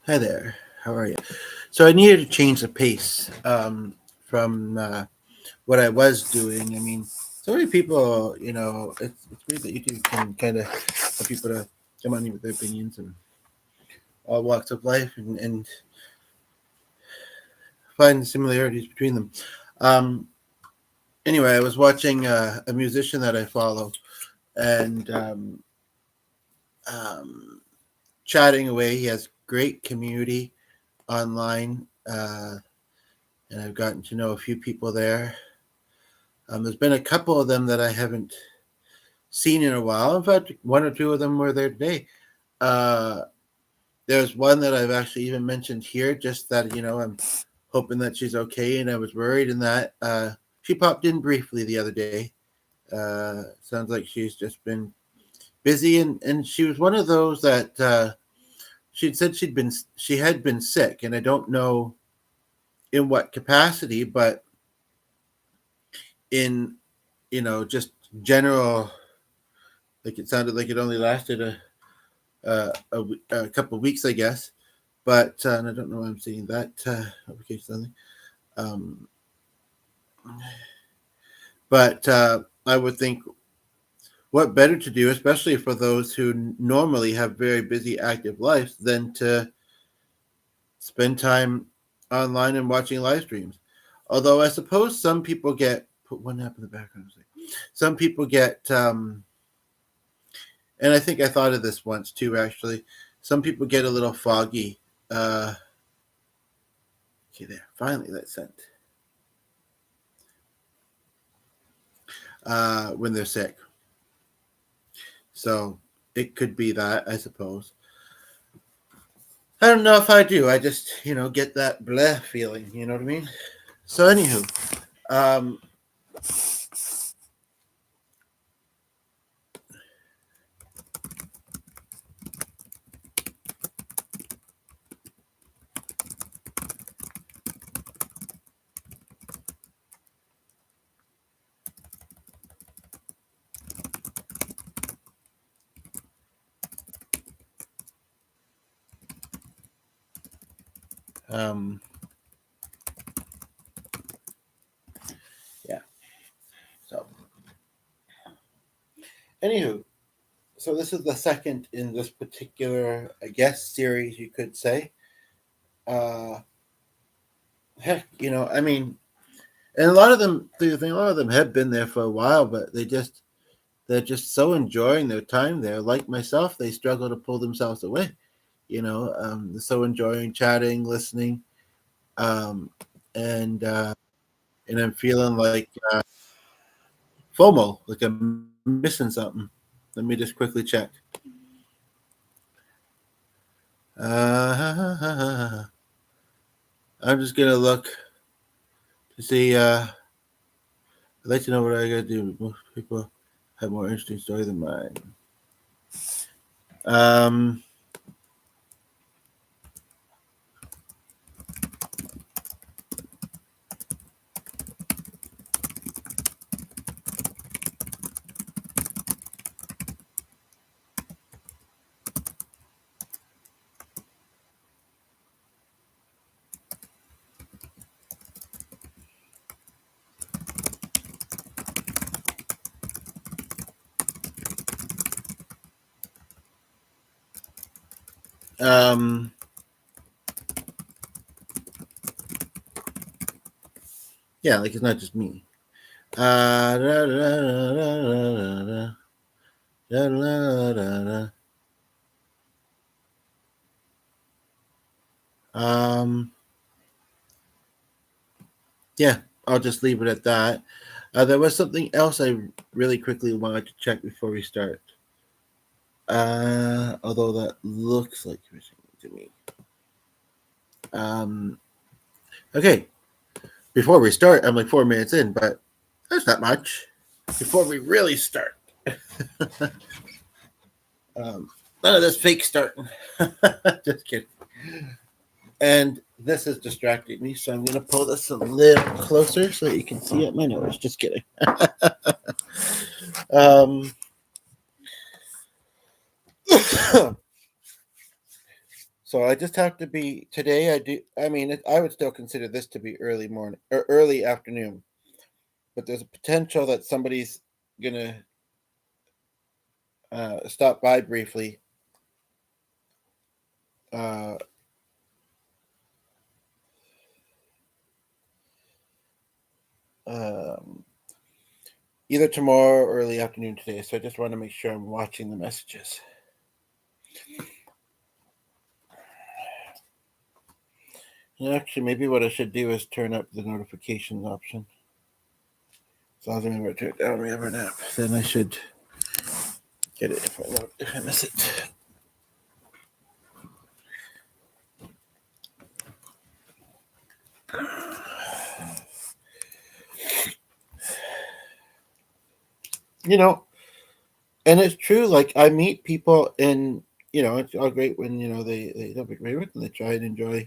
Hi there. How are you? So I needed to change the pace from what I was doing. I mean, so many people, it's great that you two can kind of help people to come on in with their opinions and all walks of life and find similarities between them. Um, anyway, I was watching a musician that I follow and um, chatting away. He has great community online. And I've gotten to know a few people there. There's been a couple of them that I haven't seen in a while. In fact, one or two of them were there today. Uh, there's one that I've actually even mentioned here, just that, I'm hoping that she's okay, and I was worried in that. She popped in briefly the other day. Sounds like she's just been busy, and she was one of those that she'd said she had been sick, and I don't know in what capacity, but in just general, like it sounded like it only lasted a couple of weeks, I guess. But and I don't know why I'm seeing that uppercase something. Um, but I would think what better to do, especially for those who normally have very busy, active lives, than to spend time online and watching live streams. Although I suppose some people get put one up in the background. Some people get and I think I thought of this once too, actually. Some people get a little foggy. Okay, there. Finally, that's sent. When they're sick. So it could be that, I suppose. I don't know if I do. I just, get that bleh feeling. You know what I mean? So, anywho, um, um, yeah. So, anywho, so this is the second in this particular, I guess, series, you could say. Uh, heck, I mean, and a lot of them, the thing, a lot of them have been there for a while, but they're just so enjoying their time there. Like myself, they struggle to pull themselves away. They're so enjoying chatting, listening, um, and and I'm feeling like FOMO, like I'm missing something. Let me just quickly check. Uh, I'm just gonna look to see. I'd like to know what I gotta do. Most people have more interesting story than mine. Um, um, yeah, like it's not just me. Da, da, da, da, da, da, da, da. Um, yeah, I'll just leave it at that. There was something else I really quickly wanted to check before we start. Although that looks like everything to me. Um, okay, before we start, I'm like 4 minutes in, but that's not much. Before we really start, none of this fake starting. Just kidding. And this is distracting me, so I'm going to pull this a little closer so that you can see it. My nose. Just kidding. um, So I just have to be today. I do. I mean, I would still consider this to be early morning or early afternoon, but there's a potential that somebody's gonna stop by briefly. Uh, um, Either tomorrow or early afternoon today. So I just want to make sure I'm watching the messages. And actually, maybe what I should do is turn up the notifications option. As long as I'm going to turn it down, we have an app. Then I should get it if I miss it. You know, and it's true. Like I meet people, and it's all great when they don't agree with and they try and enjoy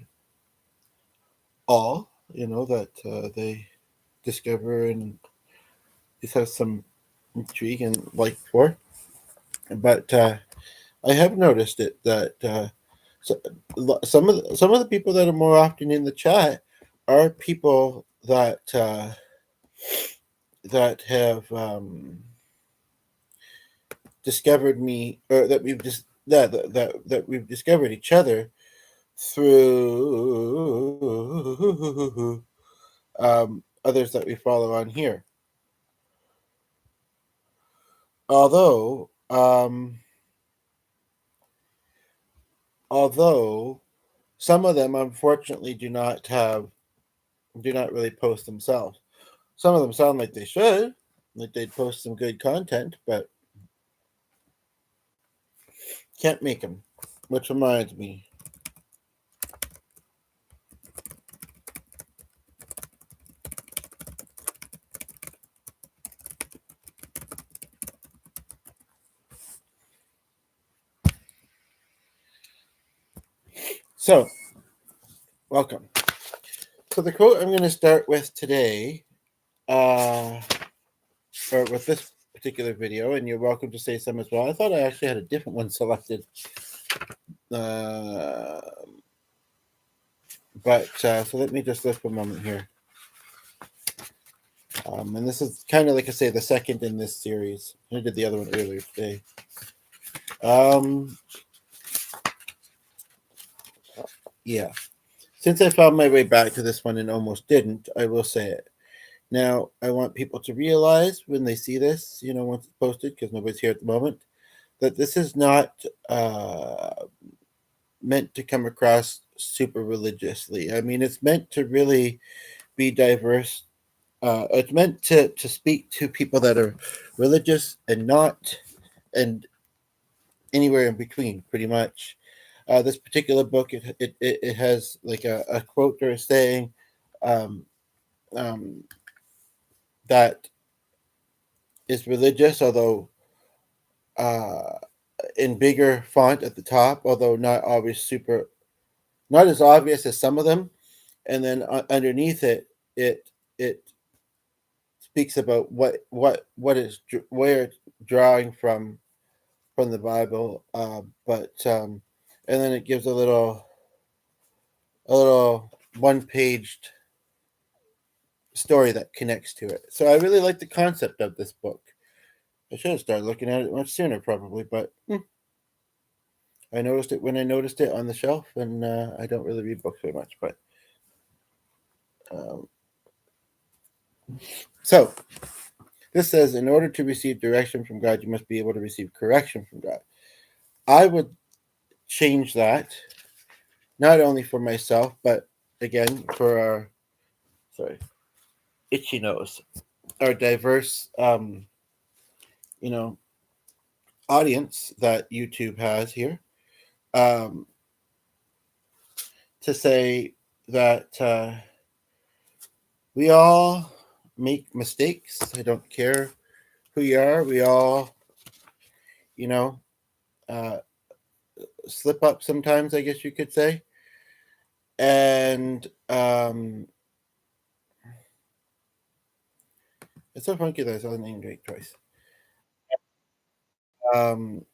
all that they discover and just have some intrigue and like for. But I have noticed it that so, some of the people that are more often in the chat are people that have discovered me, or that we've just that we've discovered each other through others that we follow on here. Although some of them unfortunately do not really post themselves. Some of them sound like they should, like they'd post some good content, but can't make them. Which reminds me, so welcome. So the quote I'm going to start with today, or with this particular video, and you're welcome to say some as well. I thought I actually had a different one selected, but so let me just look for a moment here. And this is kind of like I say, the second in this series. I did the other one earlier today. Yeah. Since I found my way back to this one and almost didn't, I will say it. Now, I want people to realize when they see this, once it's posted, because nobody's here at the moment, that this is not meant to come across super religiously. I mean, it's meant to really be diverse. It's meant to speak to people that are religious and not, and anywhere in between, pretty much. This particular book, it has like a quote or a saying um, um, that is religious, although uh, in bigger font at the top, although not as obvious as some of them. And then underneath it, it speaks about what is where it's drawing from the Bible, but and then it gives a little one-paged story that connects to it. So I really like the concept of this book. I should have started looking at it much sooner, probably, but I noticed it when I noticed it on the shelf, and I don't really read books very much. But um, so this says, in order to receive direction from God, you must be able to receive correction from God. I would change that, not only for myself, but again for our itchy nose, our diverse you know audience that YouTube has here, um, to say that we all make mistakes. I don't care who you are. We all, you know, uh, slip up sometimes, I guess you could say. And it's so funky that I saw the name Drake twice. Um,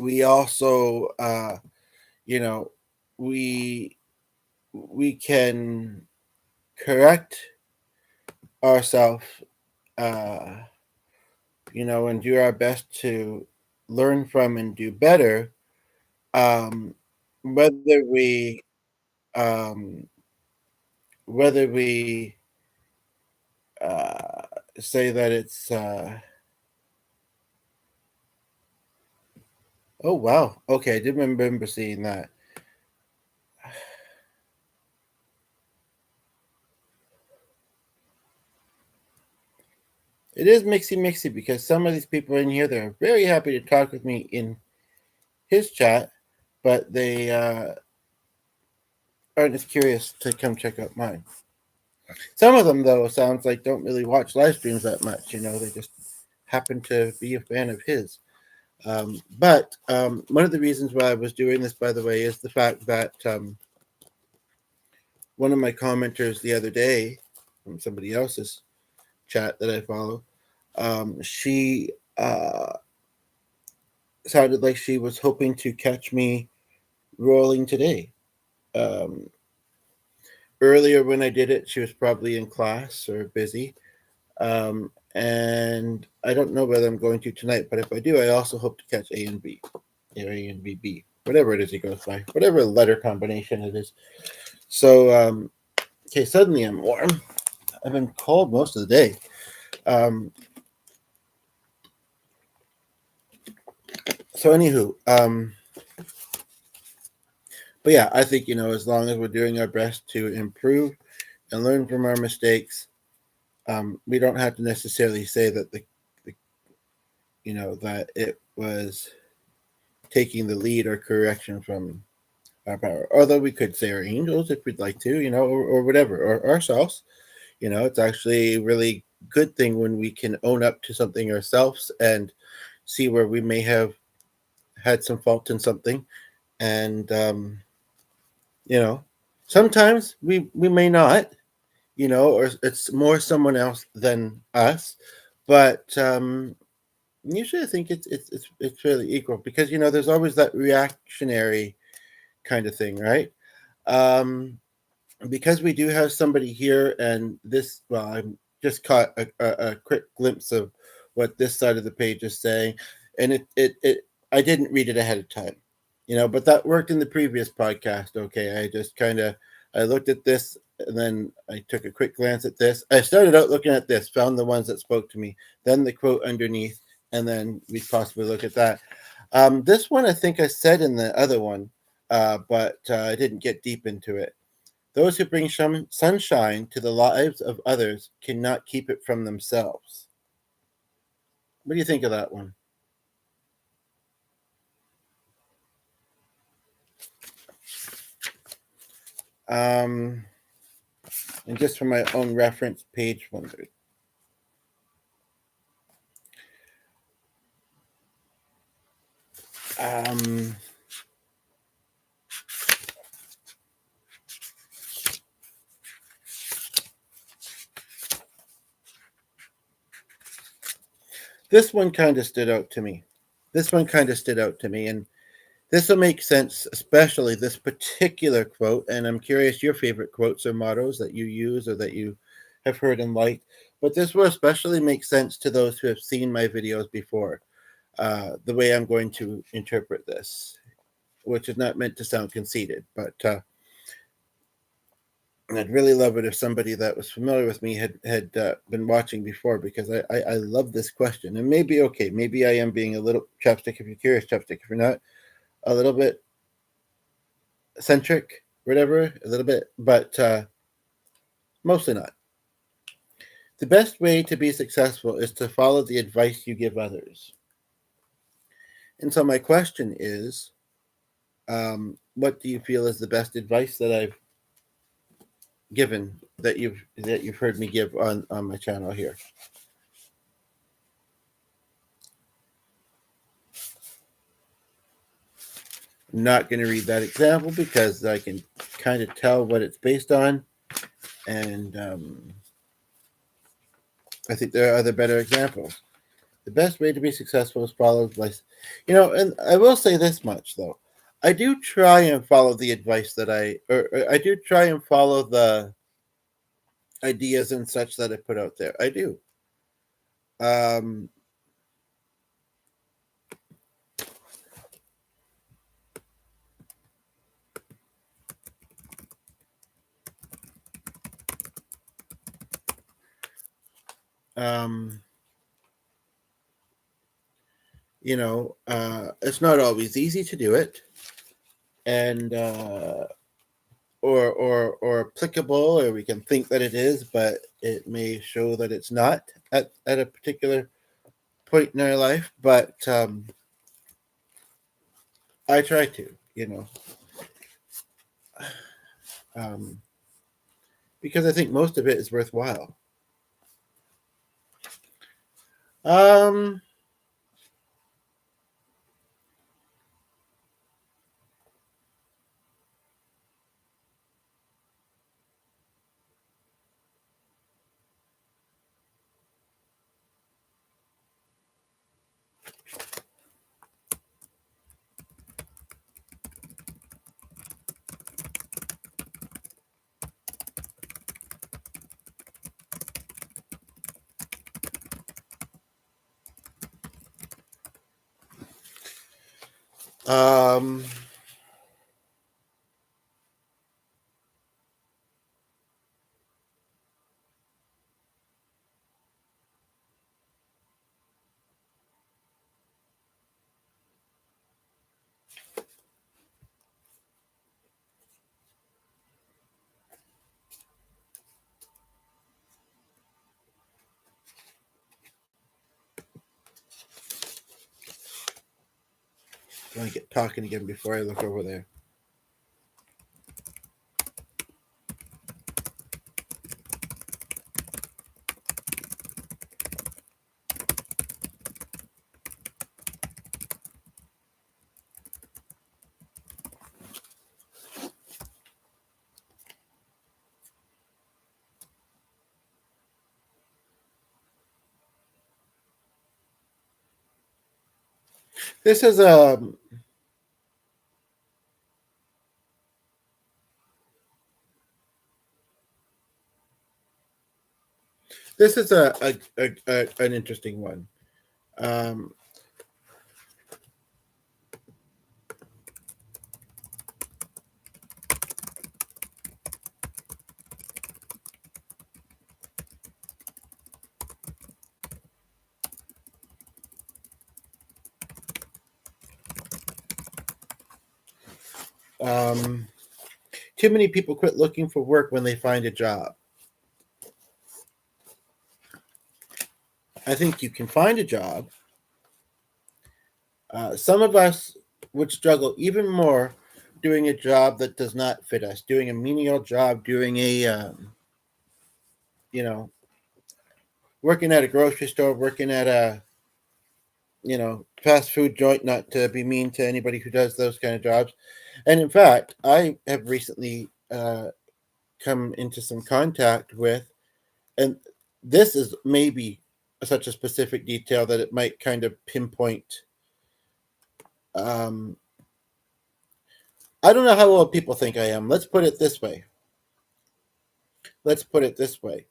we also, you know, we we can correct ourselves, uh, and do our best to learn from and do better. Um, whether we um, whether we uh, say that it's oh wow, okay, I did remember seeing that. It is mixy mixy because some of these people in here, they're very happy to talk with me in his chat, but they aren't as curious to come check out mine. Some of them, though, sounds like don't really watch live streams that much. They just happen to be a fan of his. But one of the reasons why I was doing this, by the way, is the fact that one of my commenters the other day from somebody else's chat that I follow, she sounded like she was hoping to catch me rolling today. Um, Earlier when I did it, she was probably in class or busy. And I don't know whether I'm going to tonight, but if I do, I also hope to catch A and B, or A and B, whatever it is he goes by, whatever letter combination it is. So, okay, suddenly I'm warm. I've been cold most of the day. So, anywho, but yeah, I think, as long as we're doing our best to improve and learn from our mistakes, we don't have to necessarily say that that it was taking the lead or correction from our power. Although we could say our angels if we'd like to, or whatever, or ourselves. It's actually a really good thing when we can own up to something ourselves and see where we may have had some fault in something. And, sometimes we may not, or it's more someone else than us. But usually I think it's really equal because, there's always that reactionary kind of thing, right? Um, because we do have somebody here, and this, well, I'm just caught a quick glimpse of what this side of the page is saying, and it I didn't read it ahead of time, but that worked in the previous podcast. Okay, I just kind of I looked at this, and then I took a quick glance at this. I started out looking at this, found the ones that spoke to me, then the quote underneath, and then we possibly look at that. This one I think I said in the other one, but I didn't get deep into it. Those who bring sunshine to the lives of others cannot keep it from themselves. What do you think of that one? Um, and just for my own reference, page 100. Um, this one kind of stood out to me. And this will make sense, especially this particular quote. And I'm curious your favorite quotes or mottos that you use or that you have heard and liked. But this will especially make sense to those who have seen my videos before. The way I'm going to interpret this, which is not meant to sound conceited, but I'd really love it if somebody that was familiar with me had been watching before, because I love this question. And maybe I am being a little chapstick if you're curious, chapstick if you're not, a little bit centric, whatever, a little bit, but mostly not. The best way to be successful is to follow the advice you give others. And so my question is, what do you feel is the best advice that I've given that you've heard me give on my channel here? I'm not going to read that example because I can kind of tell what it's based on, and I think there are other better examples. The best way to be successful is followed by, and I will say this much though. I do try and follow the advice that or I do try and follow the ideas and such that I put out there. I do. Um, um, it's not always easy to do it, and or applicable, or we can think that it is, but it may show that it's not at a particular point in our life. But I try to, um, because I think most of it is worthwhile. Um, um, I want to get talking again before I look over there. This is an interesting one. Um, um, Too many people quit looking for work when they find a job. I think you can find a job. Some of us would struggle even more doing a job that does not fit us, doing a menial job, doing you know, working at a grocery store, working at a, fast food joint, not to be mean to anybody who does those kind of jobs. And in fact, I have recently come into some contact with, and this is maybe such a specific detail that it might kind of pinpoint. Um, I don't know how old people think I am. Let's put it this way. Let's put it this way.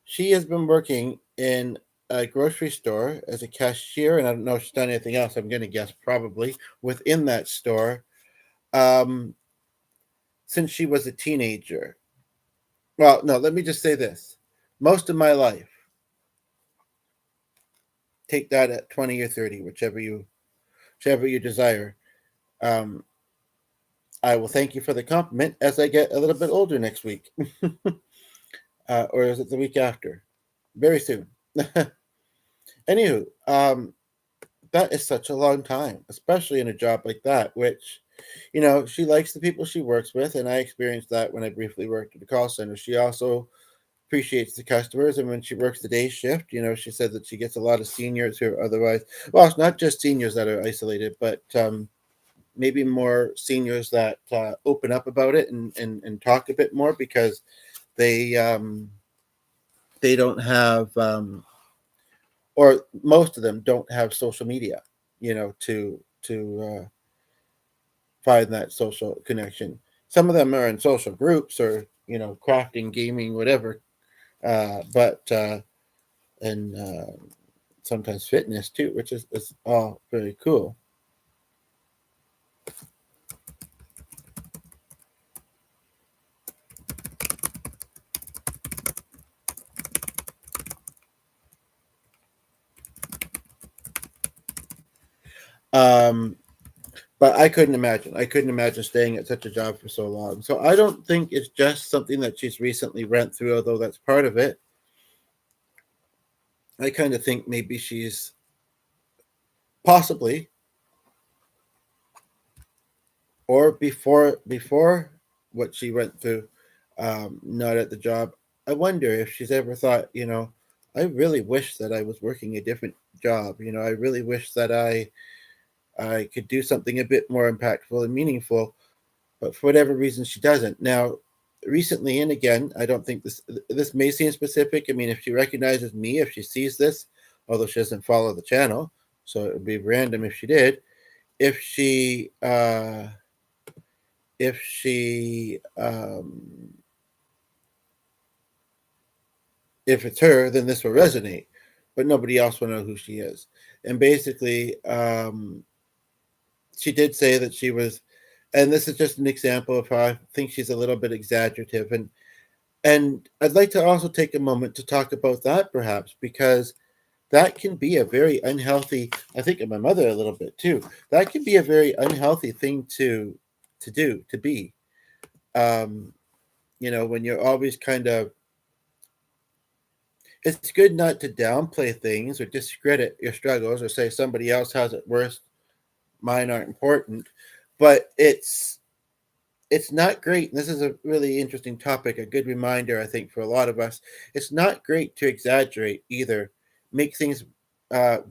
She has been working in a grocery store as a cashier, and I don't know if she's done anything else. I'm going to guess probably within that store um, since she was a teenager. Well, no, let me just say this. Most of my life, take that at 20 or 30, whichever you desire. Um, I will thank you for the compliment as I get a little bit older next week. Or is it the week after? Very soon. Anywho, that is such a long time, especially in a job like that, which, she likes the people she works with. And I experienced that when I briefly worked at the call center. She also appreciates the customers. And when she works the day shift, she said that she gets a lot of seniors who are otherwise, well, it's not just seniors that are isolated, but maybe more seniors that open up about it and talk a bit more because they don't have or most of them don't have social media, to find that social connection. Some of them are in social groups or crafting, gaming, whatever. But and sometimes fitness too, which is all very cool. Um, but I couldn't imagine. I couldn't imagine staying at such a job for so long. So I don't think it's just something that she's recently went through, although that's part of it. I kind of think maybe she's possibly, or before what she went through, not at the job. I wonder if she's ever thought, I really wish that I was working a different job. I really wish that I could do something a bit more impactful and meaningful, but for whatever reason, she doesn't. Now, recently, and again, I don't think this may seem specific. I mean, if she recognizes me, if she sees this, although she doesn't follow the channel, so it would be random if she did. If she if she if it's her, then this will resonate, but nobody else will know who she is. And basically, she did say that she was, and this is just an example of how I think she's a little bit exaggerative, and I'd like to also take a moment to talk about that, perhaps, because that can be a very unhealthy. I think of my mother a little bit too. That can be a very unhealthy thing to do, to be. Um, when you're always kind of, it's good not to downplay things or discredit your struggles or say somebody else has it worse, mine aren't important, but it's not great. And this is a really interesting topic, a good reminder, I think, for a lot of us. It's not great to exaggerate either, make things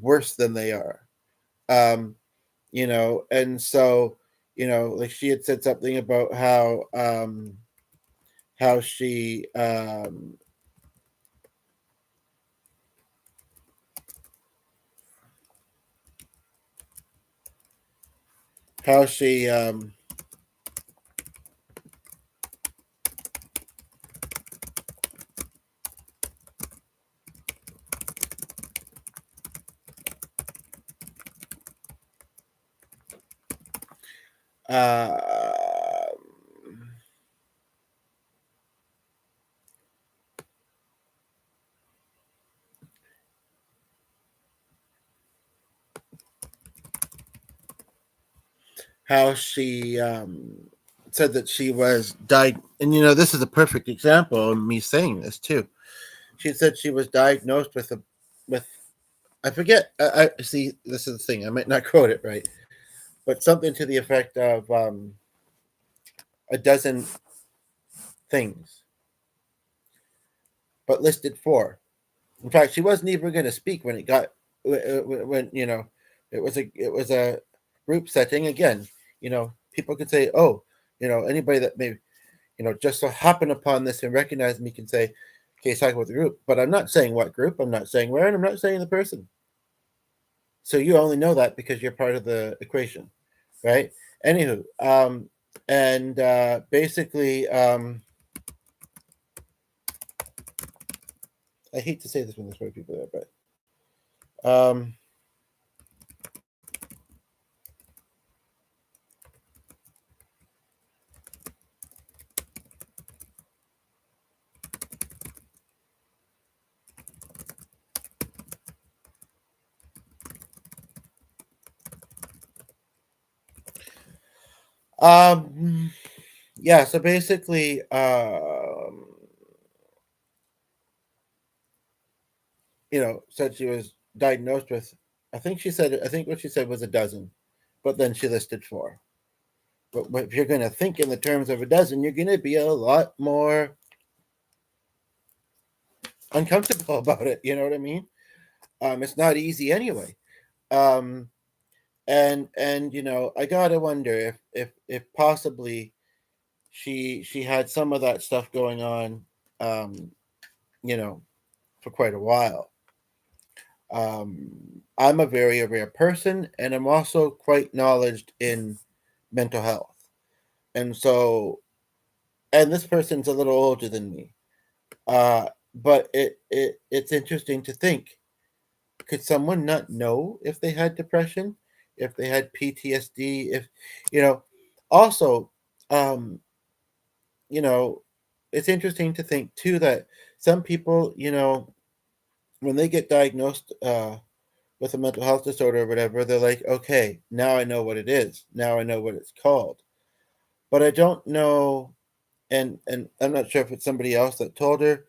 worse than they are. Um, and so, like she had said something about how she how she uh, how she said that she was died, and this is a perfect example of me saying this too. She said she was diagnosed with I forget. I see. This is the thing. I might not quote it right, but something to the effect of a dozen things, but listed four. In fact, she wasn't even going to speak when it got when it was a group setting again. People could say, "Oh, anybody that may just so happen upon this and recognize me can say, okay, it's talking about the group." But I'm not saying what group. I'm not saying where, and I'm not saying the person. So you only know that because you're part of the equation, right? Anywho, and basically, I hate to say this when there's four people there, but yeah. So basically, said she was diagnosed with. I think what she said was a dozen, but then she listed four. But if you're going to think in the terms of a dozen, you're going to be a lot more uncomfortable about it. You know what I mean? It's not easy anyway. Um, and I gotta wonder if possibly she had some of that stuff going on, um, you know, for quite a while. I'm a very aware person, and I'm also quite knowledgeable in mental health. And so, and this person's a little older than me. Uh, but it's interesting to think: could someone not know if they had depression, if they had PTSD, if you know? Also, um, you know, it's interesting to think too that some people, when they get diagnosed with a mental health disorder or whatever, they're like, okay, now I know what it is. Now I know what it's called. But I don't know, and I'm not sure if it's somebody else that told her,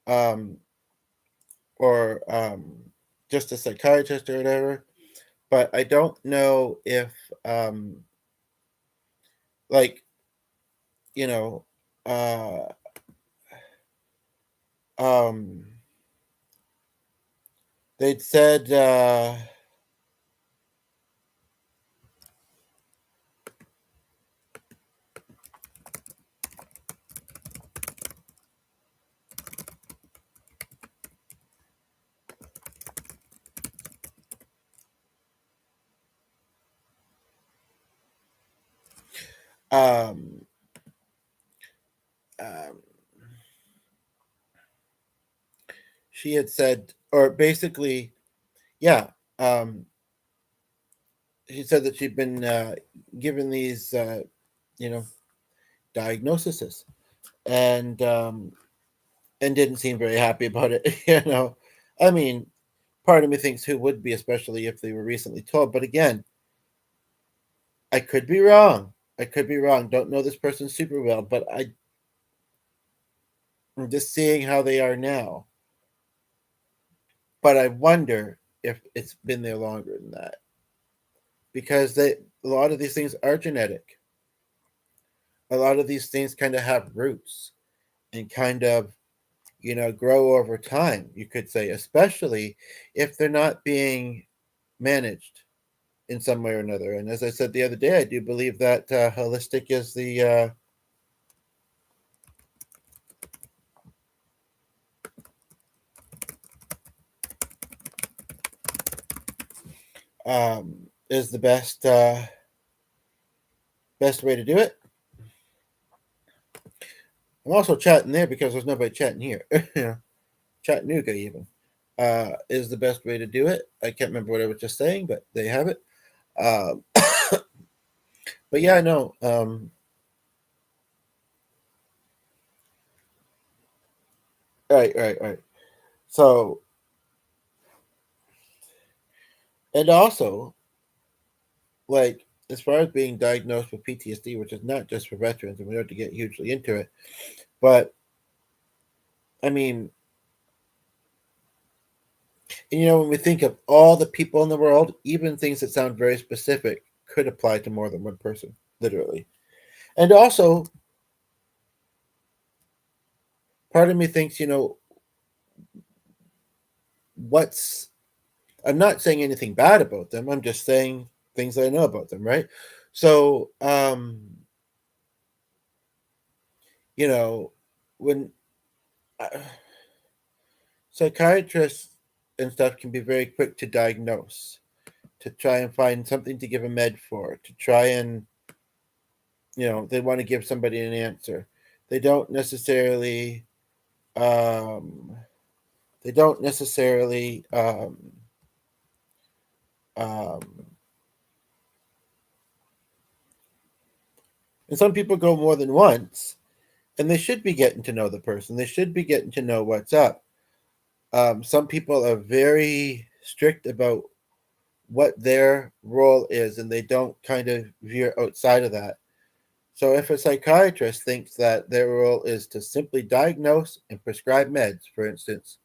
um, or just a psychiatrist or whatever. But I don't know if, um, like, you know, uh, um, they'd said, um, um, she had said, or basically, yeah, um, she said that she'd been given these, you know, diagnoses, and and didn't seem very happy about it. I mean, part of me thinks who would be, especially if they were recently told. But again, I could be wrong. I could be wrong. Don't know this person super well, but I'm just seeing how they are now. But I wonder if it's been there longer than that, because a lot of these things are genetic. A lot of these things kind of have roots and kind of grow over time. You could say, especially if they're not being managed in some way or another. And as I said the other day, I do believe that holistic is the is the best way to do it. I'm also chatting there because there's nobody chatting here. Chattanooga even is the best way to do it. I can't remember what I was just saying, but they have it. Um, but yeah, no. Right, right, right. So, and also, like, as far as being diagnosed with PTSD, which is not just for veterans, and we don't have to get hugely into it, but I mean, when we think of all the people in the world, even things that sound very specific could apply to more than one person, literally. And also, part of me thinks, what's I'm not saying anything bad about them. I'm just saying things that I know about them, right? So, you know, when uh, psychiatrists and stuff can be very quick to diagnose, to try and find something to give a med for, to try and, they want to give somebody an answer. They don't necessarily, um, they don't necessarily, um, and some people go more than once, and they should be getting to know the person. They should be getting to know what's up. Some people are very strict about what their role is, and they don't kind of veer outside of that. So, if a psychiatrist thinks that their role is to simply diagnose and prescribe meds, for instance,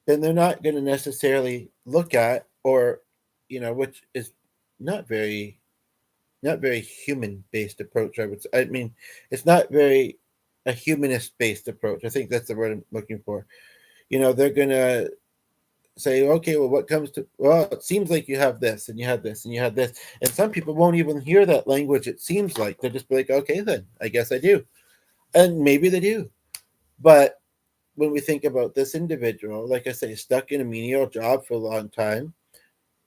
then they're not going to necessarily look at, or which is not very not very human based approach. I mean, it's not very a humanist based approach. I think that's the word I'm looking for. They're gonna say, okay, well, what comes to, well, it seems like you have this and you have this and you have this. And some people won't even hear that language, it seems like. They'll just be like, okay, then I guess I do. And maybe they do. But when we think about this individual, like I say, stuck in a menial job for a long time,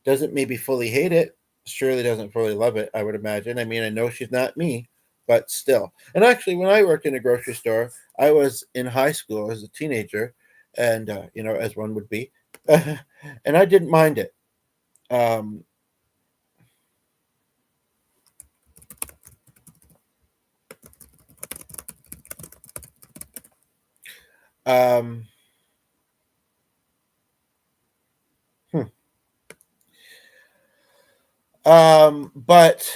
doesn't maybe fully hate it, surely doesn't fully love it, I would imagine. I mean, I know she's not me, but still. And actually, when I worked in a grocery store, I was in high school as a teenager, and, as one would be, and I didn't mind it. Um, um, hmm. But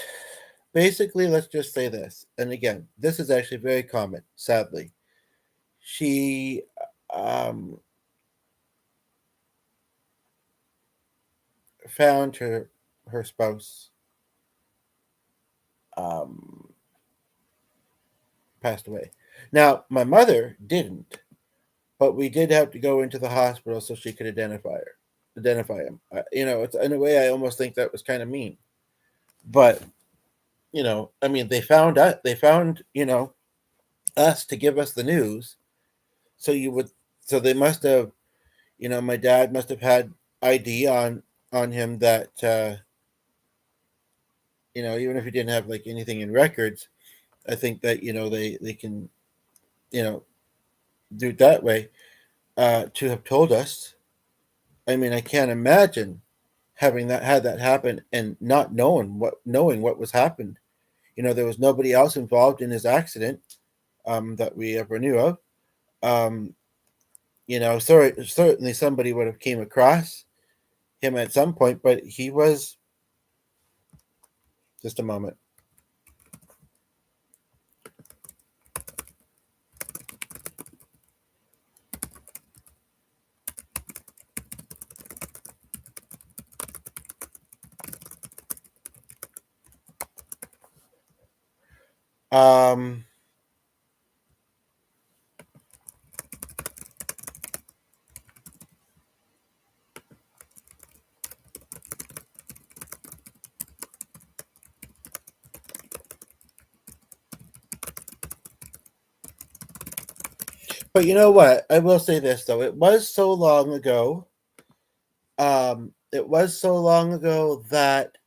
basically, let's just say this. And again, this is actually very common, sadly. She um, found her spouse um, passed away. Now, my mother didn't, but we did have to go into the hospital so she could identify him. It's in a way I almost think that was kind of mean. But I mean, they found us to give us the news. So so they must have, my dad must have had ID on him that, even if he didn't have like anything in records, I think that they can, you know do it that way, to have told us. I mean, I can't imagine having that had that happen and not knowing what was happened. There was nobody else involved in his accident, that we ever knew of. Um, certainly somebody would have came across him at some point, but he was just a moment. Um, but you know what? I will say this though: it was so long ago. It was so long ago that,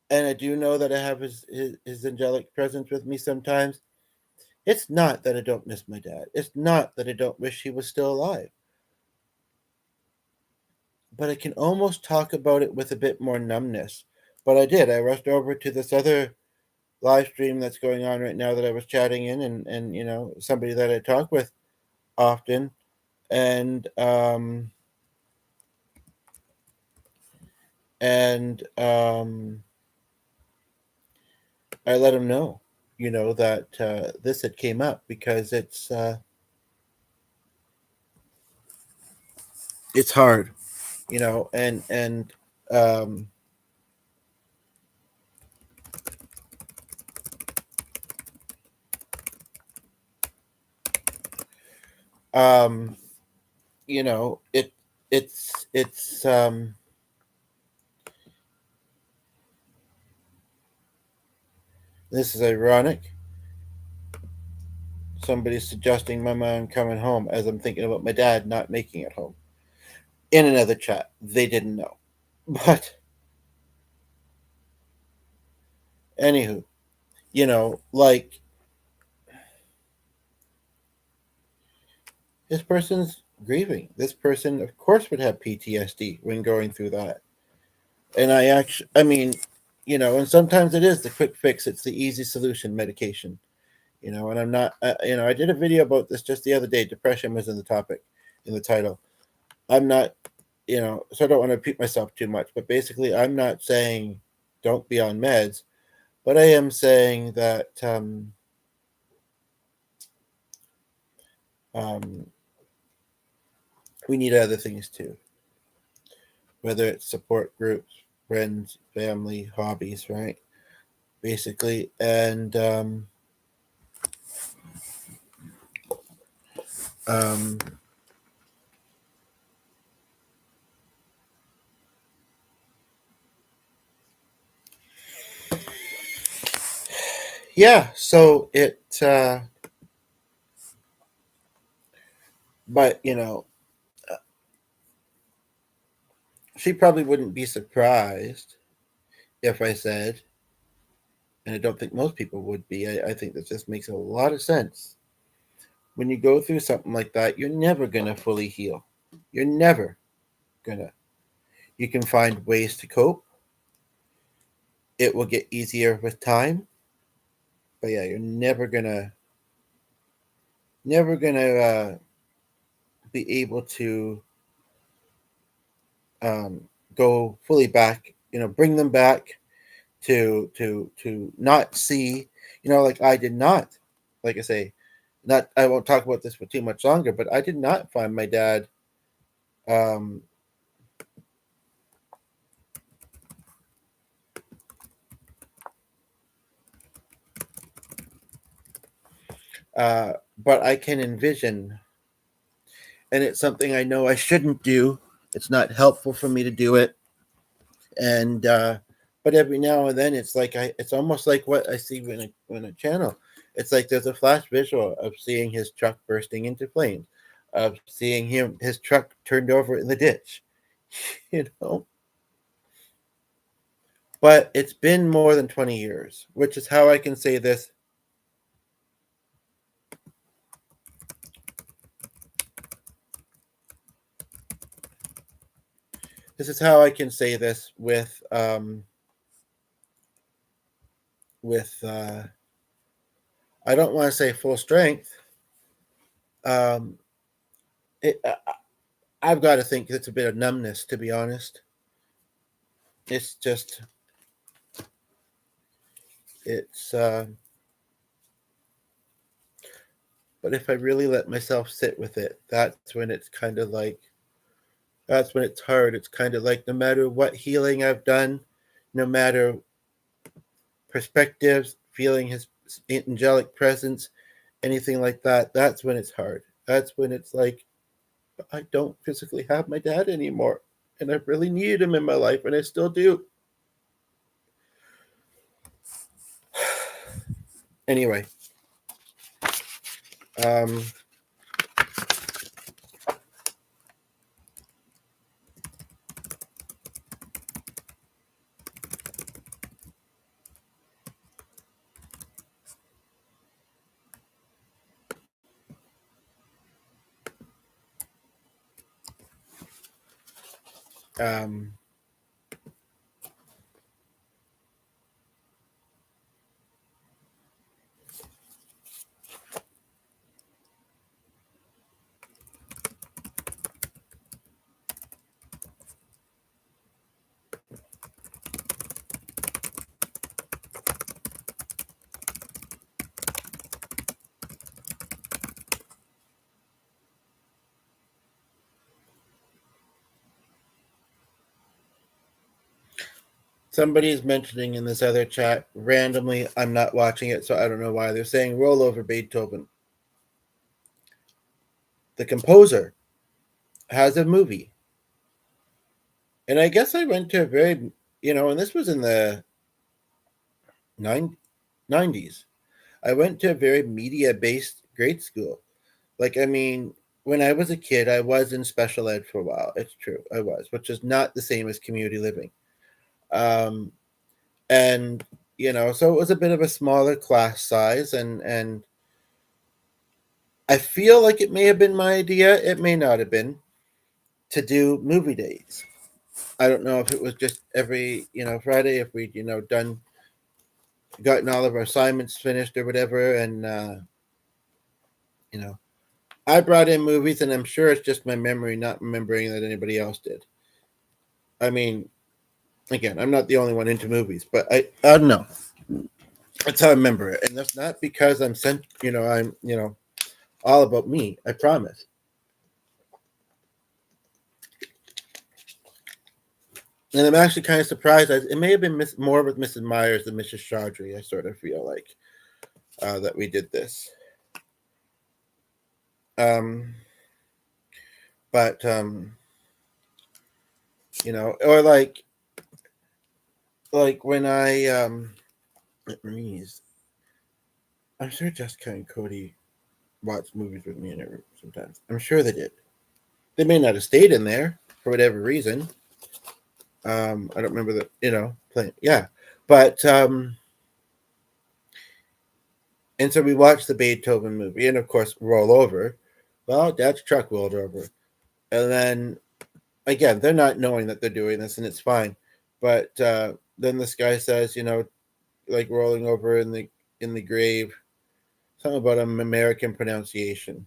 and I do know that I have his angelic presence with me sometimes. It's not that I don't miss my dad. It's not that I don't wish he was still alive. But I can almost talk about it with a bit more numbness. But I did. I rushed over to this other live stream that's going on right now that I was chatting in, and somebody that I talk with often, and and I let him know, that this had came up because it's hard, and um, um, it's this is ironic. Somebody's suggesting my mom coming home as I'm thinking about my dad not making it home. In another chat, they didn't know, but anywho, like, this person's grieving. This person, of course, would have PTSD when going through that. And I mean, and sometimes it is the quick fix. It's the easy solution, medication. And I'm not, I did a video about this just the other day. Depression was in the topic, in the title. I'm not, so I don't want to repeat myself too much, but basically, I'm not saying don't be on meds, but I am saying that, um, we need other things too, whether it's support groups, friends, family, hobbies, right? Basically, and um, yeah. So But she probably wouldn't be surprised if I said, and I don't think most people would be. I think that just makes a lot of sense. When you go through something like that, you're never gonna fully heal. You're never gonna. You can find ways to cope. It will get easier with time, but yeah, you're never gonna be able to um, go fully back. Bring them back to not see. Like I did not, like I say, not. I won't talk about this for too much longer, but I did not find my dad. Um, but I can envision, and it's something I know I shouldn't do. It's not helpful for me to do it, and but every now and then it's like it's almost like what I see when a channel. It's like there's a flash visual of seeing his truck bursting into flames, of seeing his truck turned over in the ditch, you know. But it's been more than 20 years, which is how I can say this. This is how I can say this with I don't want to say full strength. Um, it, I've got to think it's a bit of numbness, to be honest. It's just it's. But if I really let myself sit with it, that's when it's hard. It's kind of like no matter what healing I've done, no matter perspectives, feeling his angelic presence, anything like that, that's when it's hard. That's when it's like I don't physically have my dad anymore, and I really needed him in my life, and I still do. Anyway, um, um, somebody is mentioning in this other chat randomly. I'm not watching it, so I don't know why they're saying rollover Beethoven. The composer has a movie, and I guess I went to a very and this was in the nine, 90s. I went to a very media based grade school. Like, I mean, when I was a kid, I was in special ed for a while. It's true, I was, which is not the same as community living. Um, and so it was a bit of a smaller class size, and I feel like it may have been my idea. It may not have been to do movie days. I don't know if it was just every Friday if we'd done gotten all of our assignments finished or whatever, and you know I brought in movies, and I'm sure it's just my memory not remembering that anybody else did. I mean, again, I'm not the only one into movies, but I don't know. That's how I remember it, and that's not because I'm sent. I'm all about me. I promise. And I'm actually kind of surprised. It may have been more with Mrs. Myers than Mrs. Chaudhry. I sort of feel like that we did this. Um, but or like when I I'm sure Jessica and Cody watch movies with me in a room sometimes. I'm sure they did. They may not have stayed in there for whatever reason. I don't remember the playing. Yeah, but and so we watched the Beethoven movie, and of course, roll over. Well, Dad's truck rolled over, and then again, they're not knowing that they're doing this, and it's fine. But then this guy says, like rolling over in the grave, something about an American pronunciation.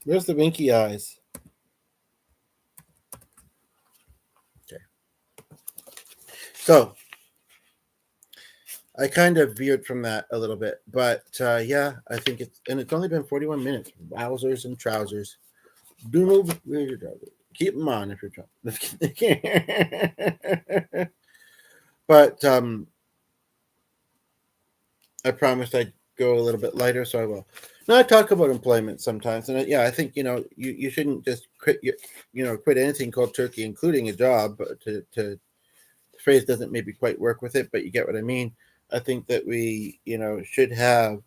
Where's the winky eyes? Okay. So I kind of veered from that a little bit, but yeah, I think it's only been 41 minutes. Wowzers and trousers. Doodle, where's your trousers? Keep them on if you're trying. But I promised I'd go a little bit lighter, so I will. Now I talk about employment sometimes, and yeah, I think you shouldn't just quit anything cold turkey, including a job. The phrase doesn't maybe quite work with it, but you get what I mean. I think that we should have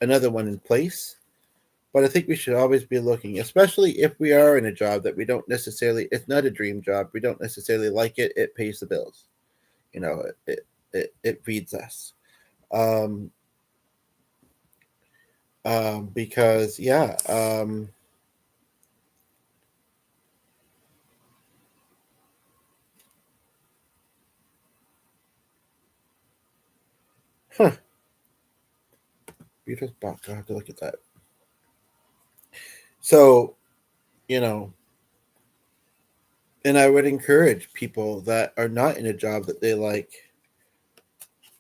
another one in place, but I think we should always be looking, especially if we are in a job that we don't necessarily. It's not a dream job. We don't necessarily like it. It pays the bills. It feeds us. Um, because yeah, huh, Beatles box. I have to look at that. So you know, and I would encourage people that are not in a job that they like,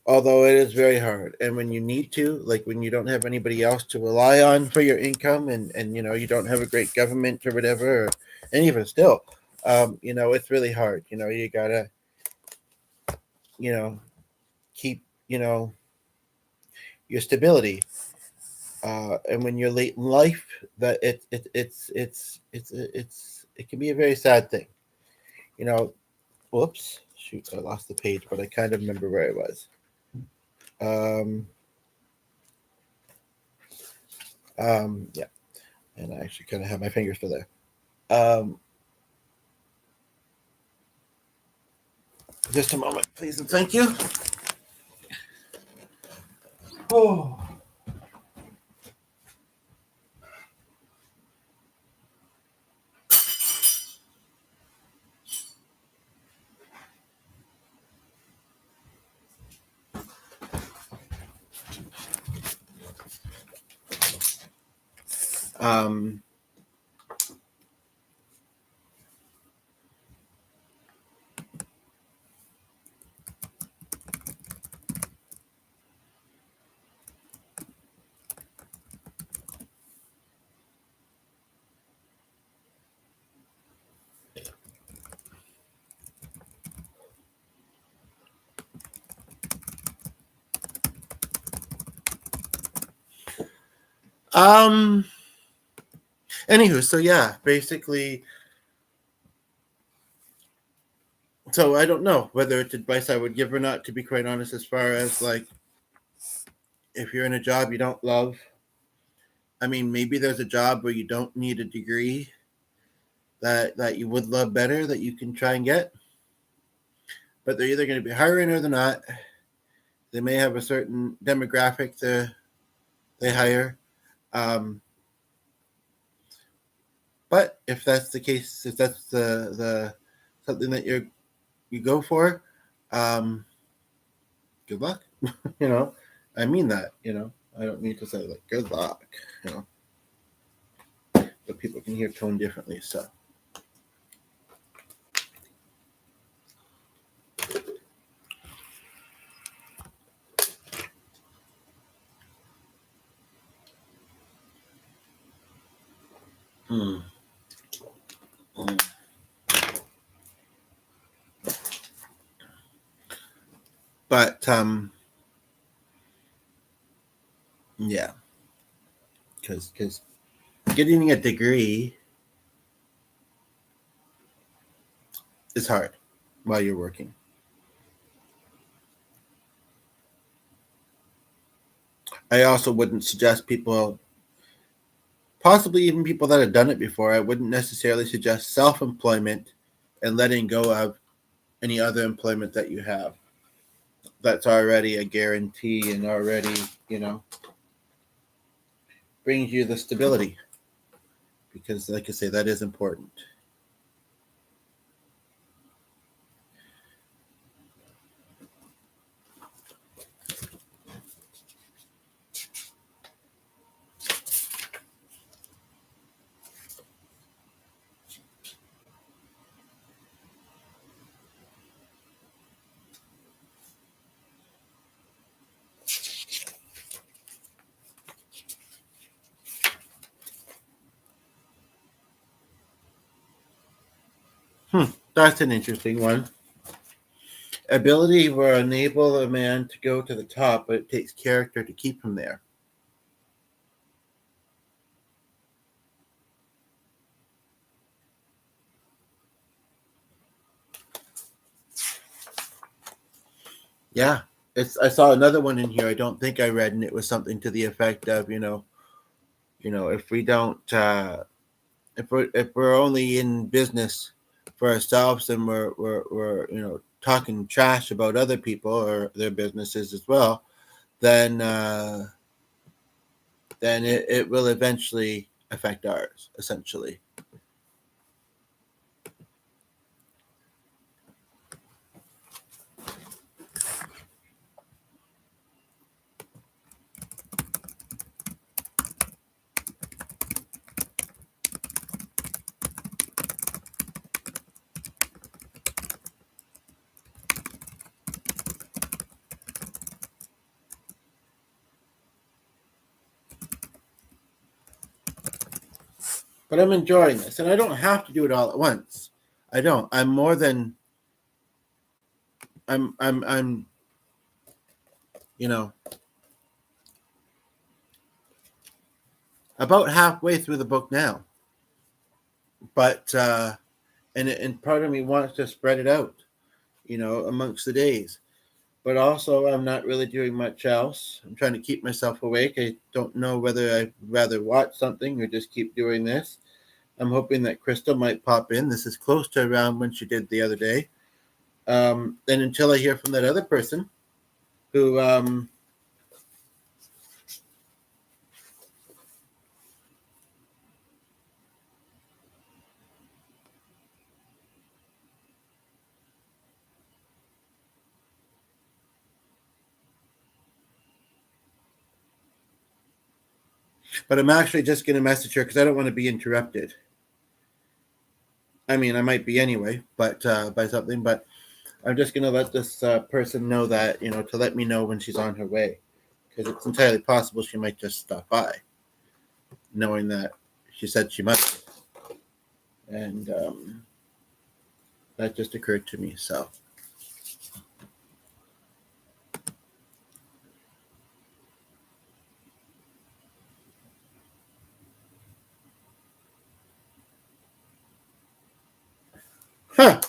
although it is very hard. And when you need to, like when you don't have anybody else to rely on for your income, and you don't have a great government or whatever, and even still, it's really hard. You gotta you know keep your stability. And when you're late in life, that it can be a very sad thing. You know, whoops, shoot, I lost the page, but I kind of remember where I was. Um, yeah, and I actually kind of have my fingers still there. Um, just a moment, please, and thank you. Oh. Um, um, Anywho, so yeah, basically, so I don't know whether it's advice I would give or not, to be quite honest, as far as like if you're in a job you don't love. I mean, maybe there's a job where you don't need a degree that you would love better that you can try and get, but they're either going to be hiring or they're not. They may have a certain demographic they hire. Um, but if that's the case, if that's the something that you go for, um, good luck. you know, I mean that. I don't mean to say like good luck. You know, but people can hear tone differently. So Mm. Mm. But yeah, because getting a degree is hard while you're working. I also wouldn't suggest people, possibly even people that have done it before, I wouldn't necessarily suggest self employment and letting go of any other employment that you have. That's already a guarantee and already, you know, brings you the stability because, like I say, that is important. That's an interesting one. Ability will enable a man to go to the top, but it takes character to keep him there. Yeah, it's. I saw another one in here. I don't think I read, and it was something to the effect of, if we don't, if we're only in business for ourselves, and we're talking trash about other people or their businesses as well, then it will eventually affect ours. Essentially, but I'm enjoying this, and I don't have to do it all at once. I don't. I'm more than I'm you know about halfway through the book now, but and part of me wants to spread it out, amongst the days. But also, I'm not really doing much else. I'm trying to keep myself awake. I don't know whether I'd rather watch something or just keep doing this. I'm hoping that Crystal might pop in. This is close to around when she did the other day. And until I hear from that other person who, but I'm actually just going to message her because I don't want to be interrupted. I mean, I might be anyway, but by something. But I'm just going to let this person know that, to let me know when she's on her way, because it's entirely possible she might just stop by, knowing that she said she must. And that just occurred to me. So, huh.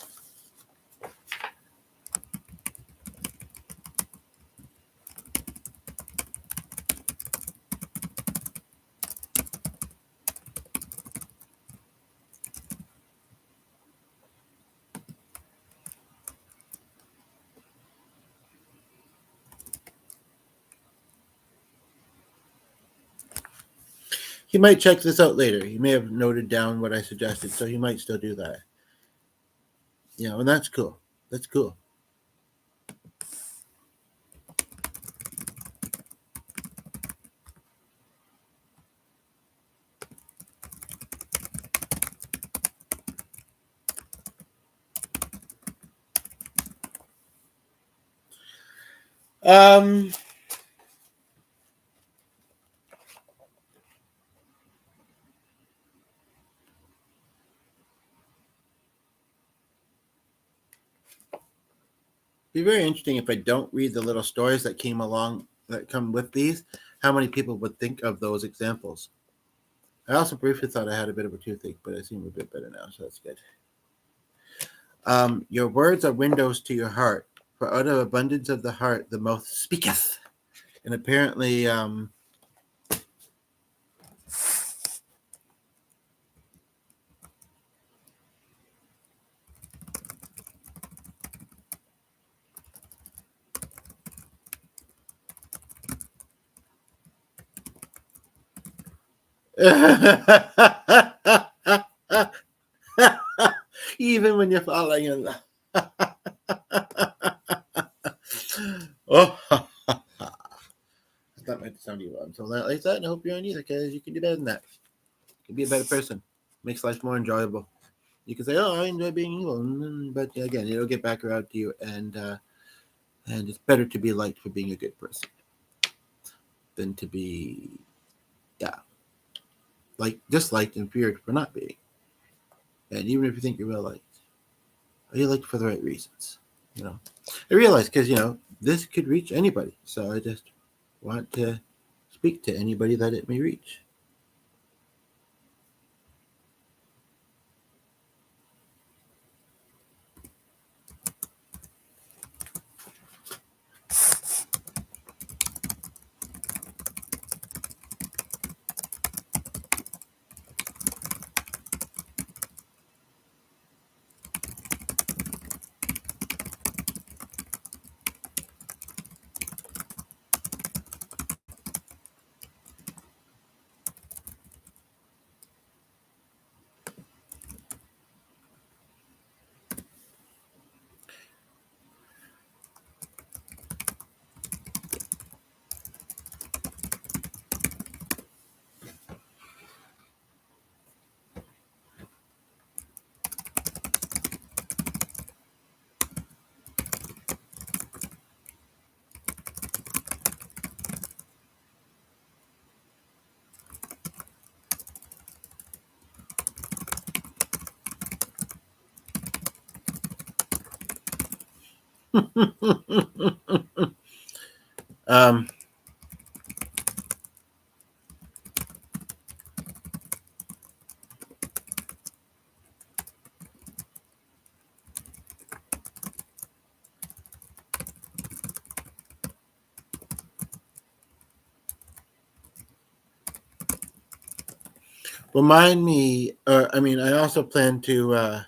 He might check this out later. He may have noted down what I suggested, so he might still do that. And that's cool. That's cool. Um, be very interesting if I don't read the little stories that come with these, how many people would think of those examples. I also briefly thought I had a bit of a toothache, but I seem a bit better now, so that's good. Your words are windows to your heart, for out of abundance of the heart the mouth speaketh. And apparently, even when you're falling in love. Oh, that might sound you wrong. So like that, and I hope you're on either, because you can do better than that. You can be a better person. Makes life more enjoyable. You can say, "Oh, I enjoy being evil," but again, it'll get back around to you, and it's better to be liked for being a good person than to be, yeah, like disliked and feared for not being. And even if you think you're well liked, are you liked for the right reasons? I realize because this could reach anybody, so I just want to speak to anybody that it may reach. um, Remind me, I mean, I also plan to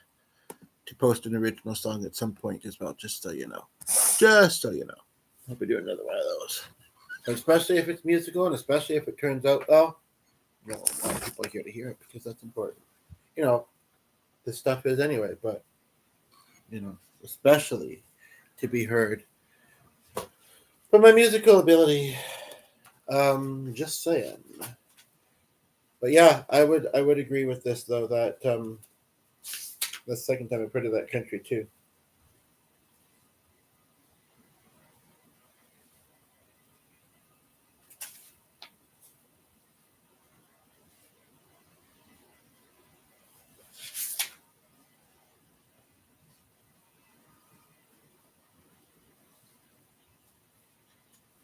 post an original song at some point as well, just so you know. Just so you know. Hope we do another one of those. Especially if it's musical, and especially if it turns out, oh, a lot of people are here to hear it because that's important. You know, this stuff is anyway, but, especially to be heard for my musical ability. Just saying. But yeah, I would agree with this though that the second time I've heard of that country too.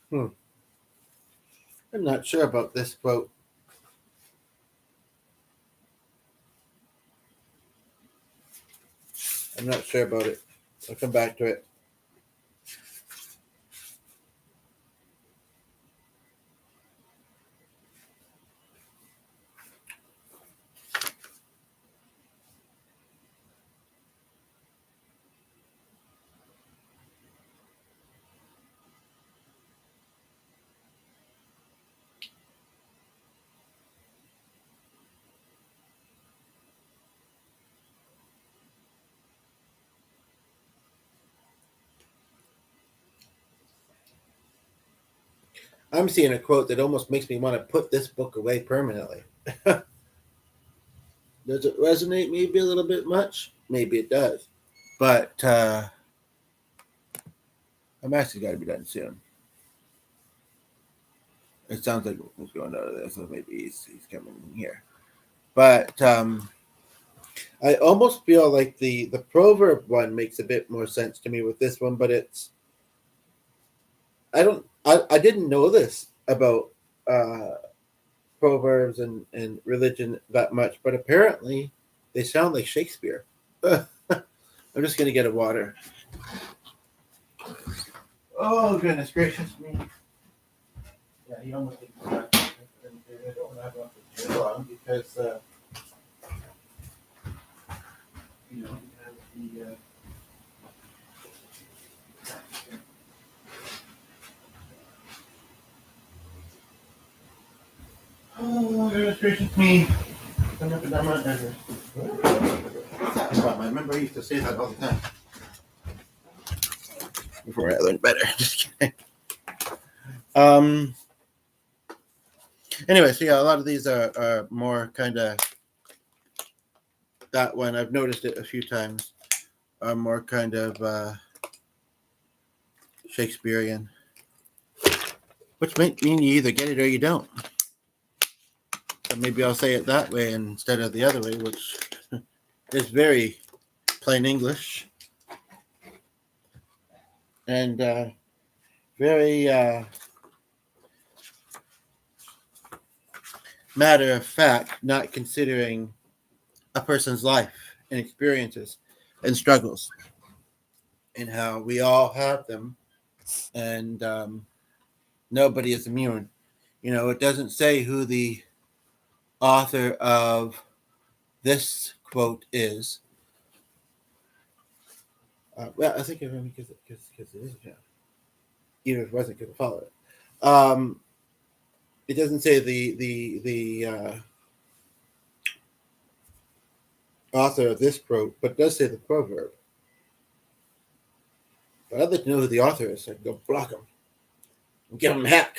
Hmm. I'm not sure about this quote. I'm not sure about it. I'll come back to it. I'm seeing a quote that almost makes me want to put this book away permanently. Does it resonate maybe a little bit much? Maybe it does. But I'm actually got to be done soon. It sounds like he's going out of there, so maybe he's coming here. But I almost feel like the proverb one makes a bit more sense to me with this one, but it's I didn't know this about uh, proverbs and religion that much, but apparently they sound like Shakespeare. I'm just gonna get a water. Oh goodness gracious me! Yeah, he almost didn't come back. I don't have one for too long because you know we have the. Oh goodness gracious me! I'm not ever. What's that about? I remember I used to say that all the time before I learned better. Just kidding. Um. Anyway, so yeah, a lot of these are more kind of that one. I've noticed it a few times. Are more kind of Shakespearean, which might mean you either get it or you don't. So maybe I'll say it that way instead of the other way, which is very plain English and very matter of fact, not considering a person's life and experiences and struggles and how we all have them and nobody is immune. You know, it doesn't say who the author of this quote is. Well, I think because it is a job. Even if it wasn't going to follow it. It doesn't say the author of this quote, but it does say the proverb. But I'd like to know who the author is so I can go block him and give him heck.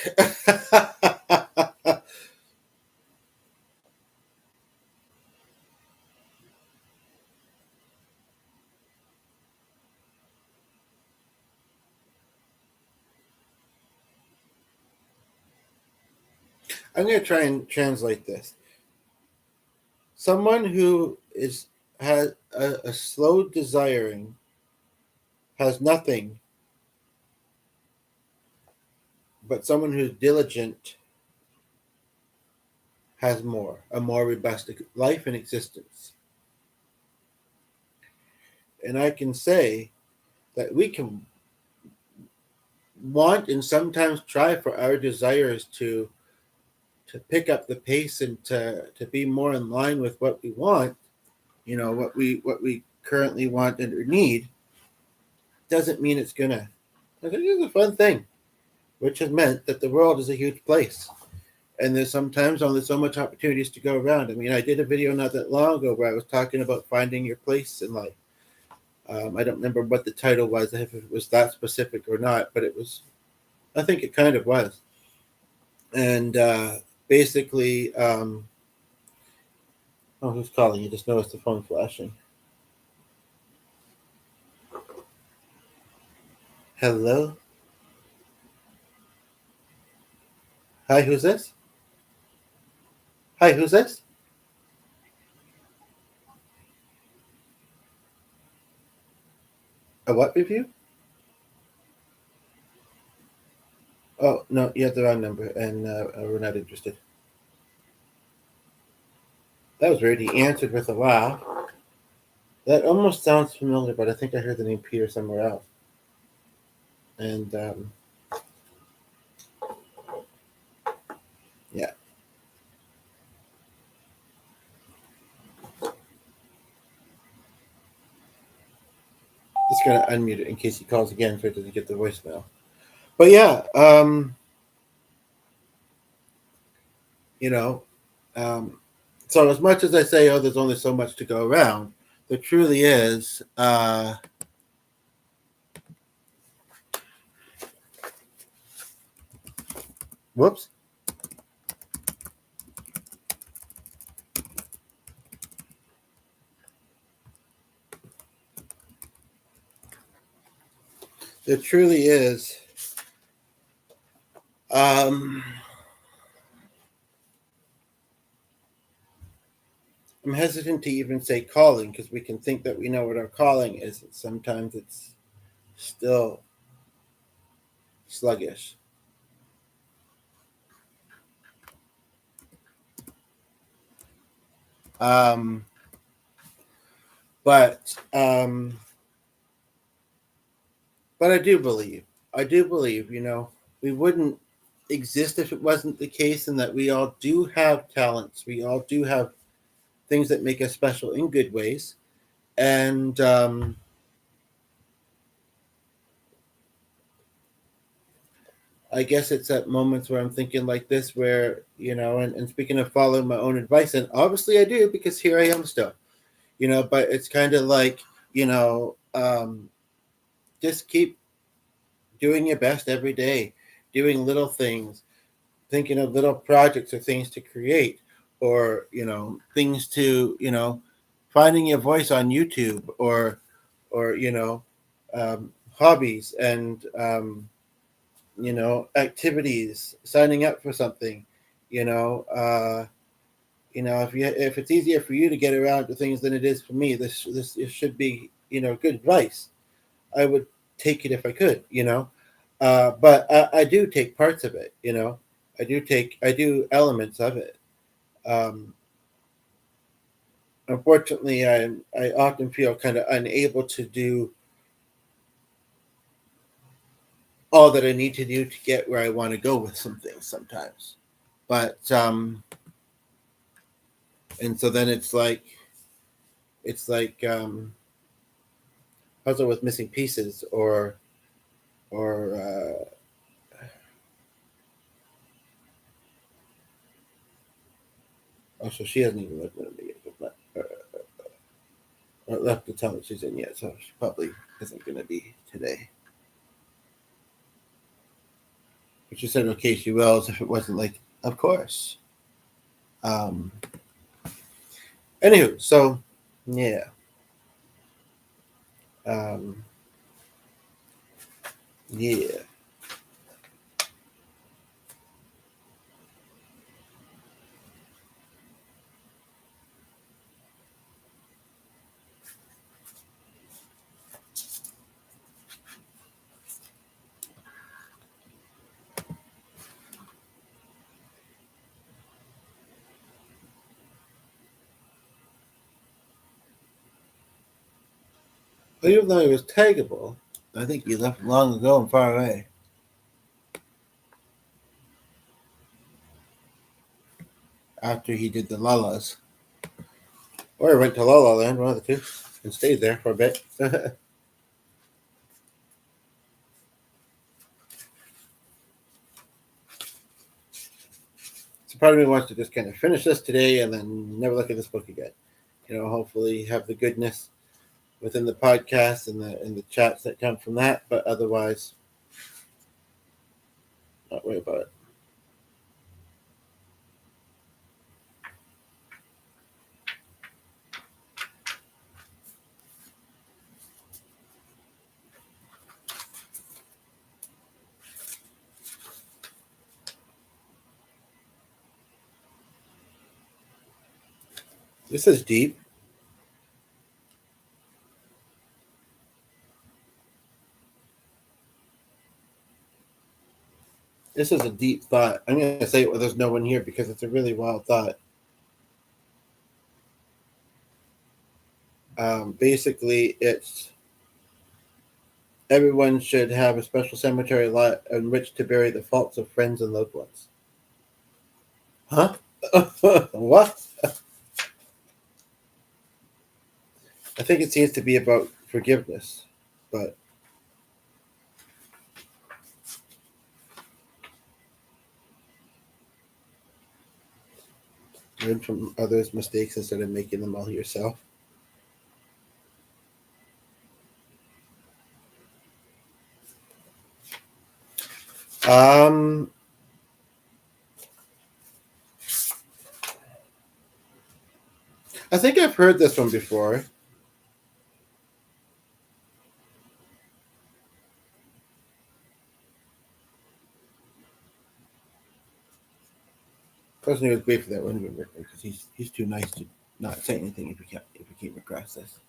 I'm going to try and translate this. Someone who has a slow desiring has nothing, but someone who's diligent has more, a more robust life and existence. And I can say that we can want and sometimes try for our desires to pick up the pace and to be more in line with what we want, you know, what we currently want and or need, doesn't mean it's gonna. It is a fun thing, which has meant that the world is a huge place, and there's sometimes only so much opportunities to go around. I mean, I did a video not that long ago where I was talking about finding your place in life. I don't remember what the title was, if it was that specific or not, but it was. I think it kind of was, and basically. Oh, who's calling? You just noticed the phone flashing. Hello? Hi, who's this? Hi, who's this? A what review? Oh, no, you have the wrong number, and we're not interested. That was weird. He answered with a laugh. That almost sounds familiar, but I think I heard the name Peter somewhere else. And, yeah. Just going to unmute it in case he calls again so he doesn't get the voicemail. But yeah, you know, um, so as much as I say, oh, there's only so much to go around, there truly is. Whoops. There truly is. Um, I'm hesitant to even say calling because we can think that we know what our calling is. And sometimes it's still sluggish. Um, but um, but I do believe, we wouldn't exist if it wasn't the case, and that we all do have talents. We all do have things that make us special in good ways, and I guess it's at moments where I'm thinking like this, where and speaking of following my own advice, and obviously I do because here I am still, but it's kind of like just keep doing your best every day, doing little things, thinking of little projects or things to create, or things to finding your voice on YouTube, or hobbies, and activities, signing up for something, you know uh if it's easier for you to get around to things than it is for me, this should be good advice. I would take it if I could, but I do take parts of it, I do elements of it. um Unfortunately, I often feel kind of unable to do all that I need to do to get where I want to go with some things sometimes. But and so then it's like puzzle with missing pieces, or oh, so she hasn't even lived with me yet, left the town that she's in yet, so she probably isn't going to be today. But she said, okay, she will, as if it wasn't like, of course. Um, Anywho, so yeah. Um, yeah. But even though he was taggable, I think he left long ago and far away after he did the Lalas. Or he went to La La Land, one of the two, and stayed there for a bit. So part of me wants to just kind of finish this today and then never look at this book again. Hopefully have the goodness within the podcast and the chats that come from that, but otherwise, not worry about it. This is deep. This is a deep thought. I'm going to say it where there's no one here because it's a really wild thought. Basically, it's everyone should have a special cemetery lot in which to bury the faults of friends and loved ones. Huh? What? I think it seems to be about forgiveness, but learn from others' mistakes instead of making them all yourself. Um, I think I've heard this one before. Person who was great for that wouldn't even work because he's too nice to not say anything if we came across this.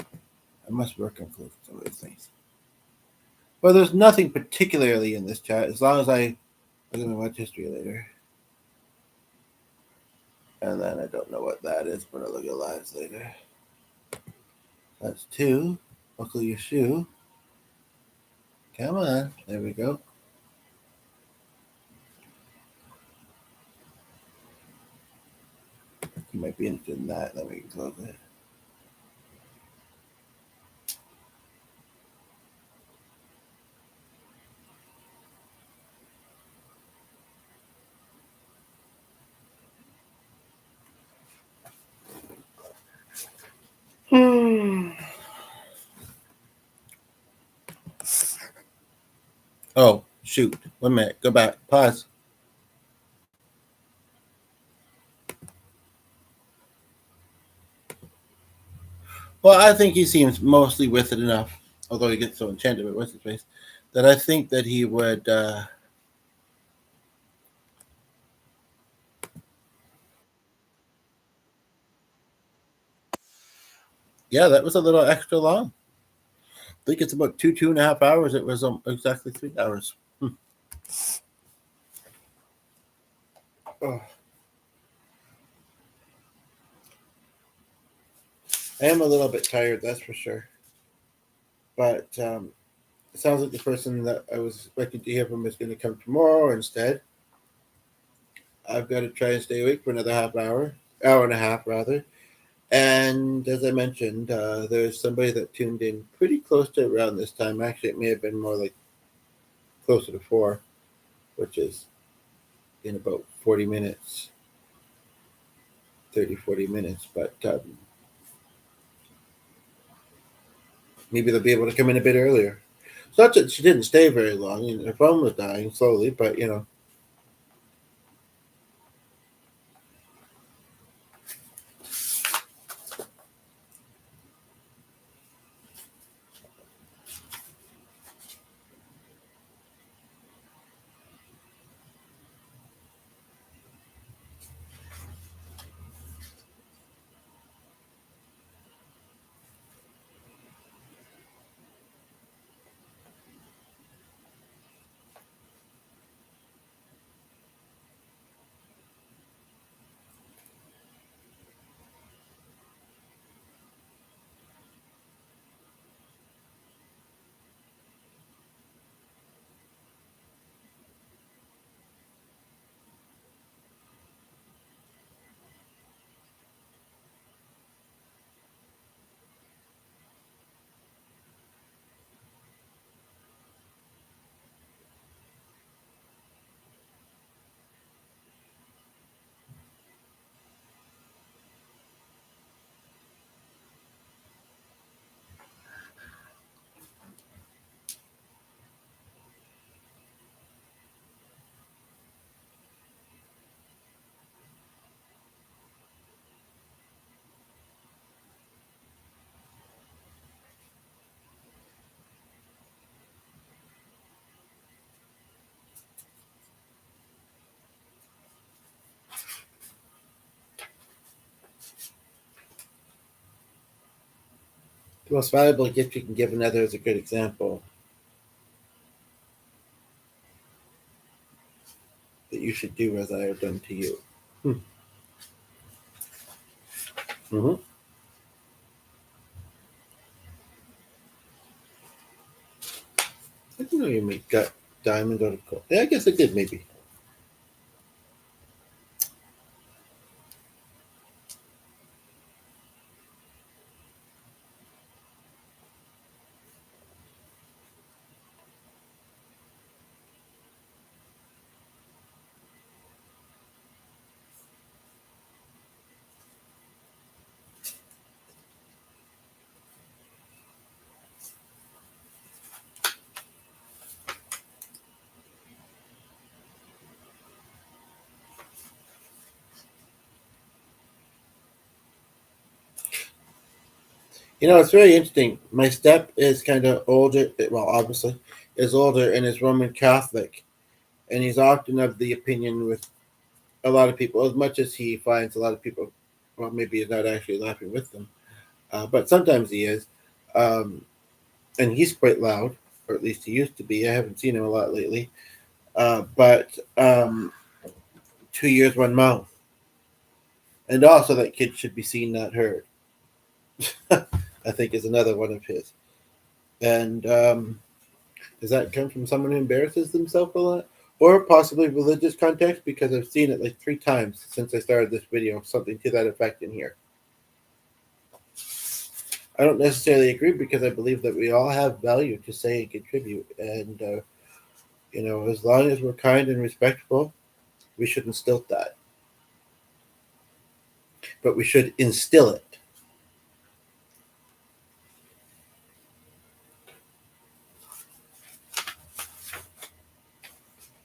I must work on some of these things. Well, there's nothing particularly in this chat as long as I look at my watch history later. And then I don't know what that is, but I'll look at lives later. That's 2. Buckle your shoe. Come on. There we go. You might be interested in that. Let me close it. Oh, shoot. 1 minute. Go back. Pause. Well, I think he seems mostly with it enough, although he gets so enchanted with what's his face, that I think that he would. Yeah, that was a little extra long. I think it's about 2.5 hours. It was exactly 3 hours. Oh. I am a little bit tired, that's for sure. But it sounds like the person that I was expecting to hear from is going to come tomorrow instead. I've got to try and stay awake for another hour and a half rather. And as I mentioned, there's somebody that tuned in pretty close to around this time. Actually, it may have been more like closer to 4, which is in about 40 minutes, 30, 40 minutes. But maybe they'll be able to come in a bit earlier. It's not that she didn't stay very long. Her phone was dying slowly, but the most valuable gift you can give another is a good example that you should do as I have done to you. Mm-hmm. I didn't know you got diamond out of gold. Yeah, I guess I did maybe. It's very interesting. My step is kind of older. Well, obviously, is older and is Roman Catholic, and he's often of the opinion with a lot of people, as much as he finds a lot of people. Well, maybe he's not actually laughing with them, but sometimes he is, and he's quite loud, or at least he used to be. I haven't seen him a lot lately. But 2 years, one mouth. And also, that kid should be seen, not heard. I think is another one of his. And does that come from someone who embarrasses themselves a lot? Or possibly religious context, because I've seen it like 3 times since I started this video, something to that effect in here. I don't necessarily agree because I believe that we all have value to say and contribute. And, as long as we're kind and respectful, we shouldn't stilt that. But we should instill it.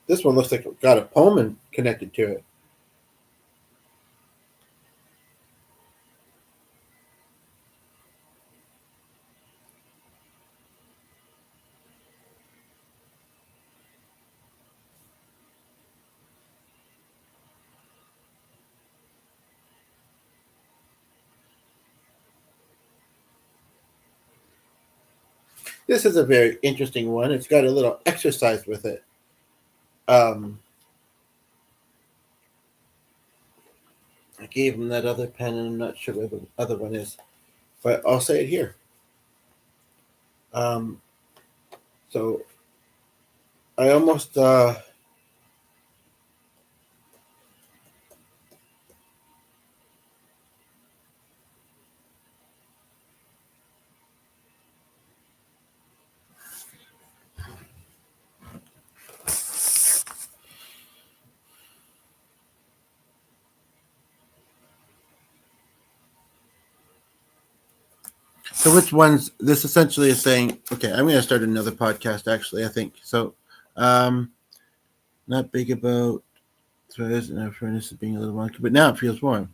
This one looks like it's got a poem connected to it. This is a very interesting one. It's got a little exercise with it. I gave him that other pen, and I'm not sure where the other one is, but I'll say it here. So I almost so which ones? This essentially is saying, okay, I'm going to start another podcast. Actually, I think so. Not big about threads and furnace being a little wonky, but now it feels warm.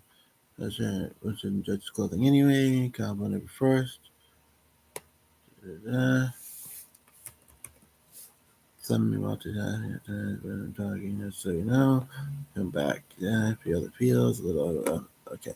That's what's in Judge's clothing anyway. Combo number first. Some multi talking, so you know. Come back. Yeah, feel the feels a little. Okay.